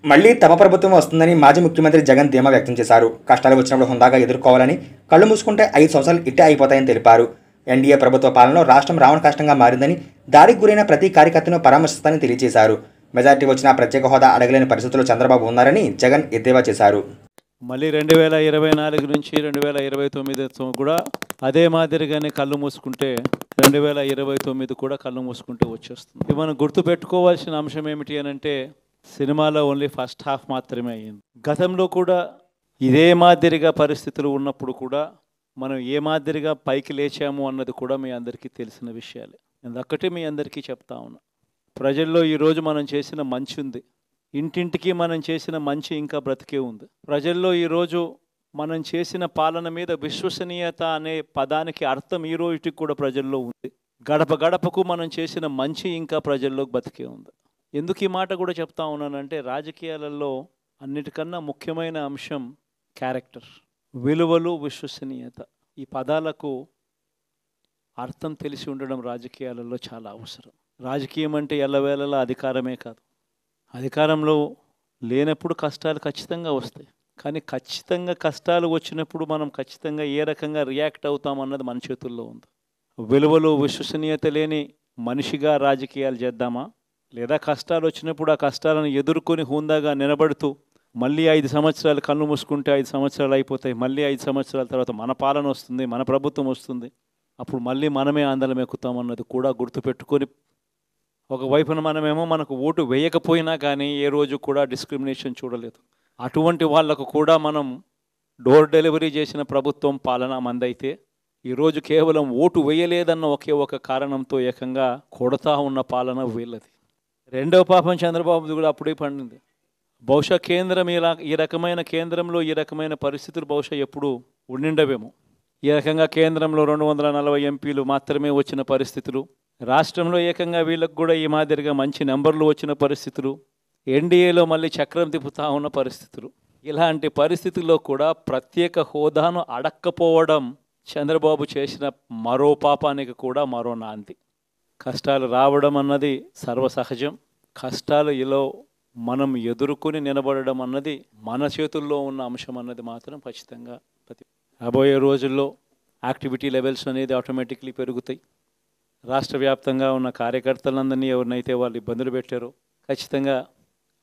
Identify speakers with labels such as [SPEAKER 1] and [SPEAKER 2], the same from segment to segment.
[SPEAKER 1] మళ్లీ తమ ప్రభుత్వం వస్తుందని మాజీ ముఖ్యమంత్రి జగన్ ధీమా వ్యక్తం చేశారు. కష్టాలు వచ్చినప్పుడు హుందాగా ఎదుర్కోవాలని, కళ్ళు మూసుకుంటే 5 సంవత్సరాలు ఇట్టే అయిపోతాయని తెలిపారు. ఎన్డీఏ ప్రభుత్వ పాలనలో రాష్ట్రం రావణ కష్టంగా మారిందని, దాడికి గురైన ప్రతి కార్యకర్తను పరామర్శిస్తానని తెలియజేశారు. మెజార్టీ వచ్చినా ప్రత్యేక హోదా అడగలేని పరిస్థితుల్లో చంద్రబాబు ఉన్నారని జగన్ ఎద్దేవా చేశారు.
[SPEAKER 2] మళ్ళీ 2024 నుంచి 2029 కూడా అదే మాదిరిగానే కళ్ళు మూసుకుంటే 2029 కూడా కళ్ళు మూసుకుంటే వచ్చేస్తుంది. ఇది మనం గుర్తుపెట్టుకోవాల్సిన అంశం ఏమిటి అని అంటే, సినిమాలో ఓన్లీ ఫస్ట్ హాఫ్ మాత్రమే అయ్యింది. గతంలో కూడా ఇదే మాదిరిగా పరిస్థితులు ఉన్నప్పుడు కూడా మనం ఏ మాదిరిగా పైకి లేచాము అన్నది కూడా మీ అందరికీ తెలిసిన విషయాలే. అదొక్కటే మీ అందరికీ చెప్తా ఉన్నా. ప్రజల్లో ఈరోజు మనం చేసిన మంచి ఉంది, ఇంటింటికి మనం చేసిన మంచి ఇంకా బ్రతికే ఉంది. ప్రజల్లో ఈరోజు మనం చేసిన పాలన మీద విశ్వసనీయత అనే పదానికి అర్థం ఈ రోజుకి కూడా ప్రజల్లో ఉంది. గడప గడపకు మనం చేసిన మంచి ఇంకా ప్రజల్లో బతికే ఉంది. ఎందుకు ఈ మాట కూడా చెప్తా ఉన్నానంటే, రాజకీయాలలో అన్నిటికన్నా ముఖ్యమైన అంశం క్యారెక్టర్, విలువలు, విశ్వసనీయత. ఈ పదాలకు అర్థం తెలిసి ఉండడం రాజకీయాలలో చాలా అవసరం. రాజకీయం అంటే ఎల్లవేళలా అధికారమే కాదు. అధికారంలో లేనప్పుడు కష్టాలు ఖచ్చితంగా వస్తాయి, కానీ ఖచ్చితంగా కష్టాలు వచ్చినప్పుడు మనం ఖచ్చితంగా ఏ రకంగా రియాక్ట్ అవుతామన్నది మన చేతుల్లో ఉంది. విలువలు, విశ్వసనీయత లేని మనిషిగా రాజకీయాలు చేద్దామా, లేదా కష్టాలు వచ్చినప్పుడు ఆ కష్టాలను ఎదుర్కొని హుందాగా నిలబడుతూ మళ్ళీ 5 సంవత్సరాలు కళ్ళు మూసుకుంటే 5 సంవత్సరాలు అయిపోతాయి, మళ్ళీ 5 సంవత్సరాల తర్వాత మన పాలన వస్తుంది, మన ప్రభుత్వం వస్తుంది, అప్పుడు మళ్ళీ మనమే ఆందోళన ఎక్కుతామన్నది కూడా గుర్తుపెట్టుకొని, ఒకవైపున మనమేమో మనకు ఓటు వేయకపోయినా కానీ ఏ రోజు కూడా డిస్క్రిమినేషన్ చూడలేదు. అటువంటి వాళ్లకు కూడా మనం డోర్ డెలివరీ చేసిన ప్రభుత్వం పాలన మందైతే, ఈరోజు కేవలం ఓటు వేయలేదన్న ఒకే ఒక కారణంతో ఏకంగా కొడతా ఉన్న పాలన వీళ్ళది. రెండవ పాపం చంద్రబాబుది కూడా అప్పుడే పండింది. బహుశా కేంద్రం ఈ రకమైన కేంద్రంలో ఈ రకమైన పరిస్థితులు బహుశా ఎప్పుడు ఉండిండవేమో. ఈ రకంగా కేంద్రంలో 240 ఎంపీలు మాత్రమే వచ్చిన పరిస్థితులు, రాష్ట్రంలో ఏకంగా వీళ్ళకు కూడా ఈ మాదిరిగా మంచి నెంబర్లు వచ్చిన పరిస్థితులు, ఎన్డీఏలో మళ్ళీ చక్రం తిప్పుతా ఉన్న పరిస్థితులు. ఇలాంటి పరిస్థితుల్లో కూడా ప్రత్యేక హోదాను అడక్కపోవడం చంద్రబాబు చేసిన మరో పాపానికి కూడా మరో నాంది. కష్టాలు రావడం అన్నది సర్వసహజం. కష్టాలు ఇలా మనం ఎదుర్కొని నిలబడడం అన్నది మన చేతుల్లో ఉన్న అంశం అన్నది మాత్రం ఖచ్చితంగా రాబోయే రోజుల్లో యాక్టివిటీ లెవెల్స్ అనేది ఆటోమేటిక్లీ పెరుగుతాయి. రాష్ట్ర వ్యాప్తంగా ఉన్న కార్యకర్తలందరినీ ఎవరినైతే వాళ్ళు ఇబ్బందులు పెట్టారో ఖచ్చితంగా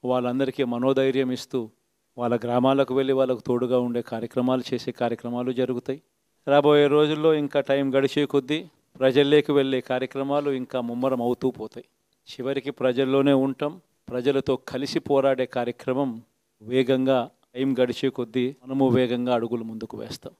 [SPEAKER 2] వాళ్ళందరికీ మనోధైర్యం ఇస్తూ వాళ్ళ గ్రామాలకు వెళ్ళి వాళ్ళకు తోడుగా ఉండే కార్యక్రమాలు చేసే కార్యక్రమాలు జరుగుతాయి. రాబోయే రోజుల్లో ఇంకా టైం గడిచే కొద్దీ ప్రజల్లోకి వెళ్ళే కార్యక్రమాలు ఇంకా ముమ్మరం అవుతూ పోతాయి. చివరికి ప్రజల్లోనే ఉంటాం. ప్రజలతో కలిసి పోరాడే కార్యక్రమం వేగంగా టైం గడిచే కొద్దీ మనము వేగంగా అడుగులు ముందుకు వేస్తాం.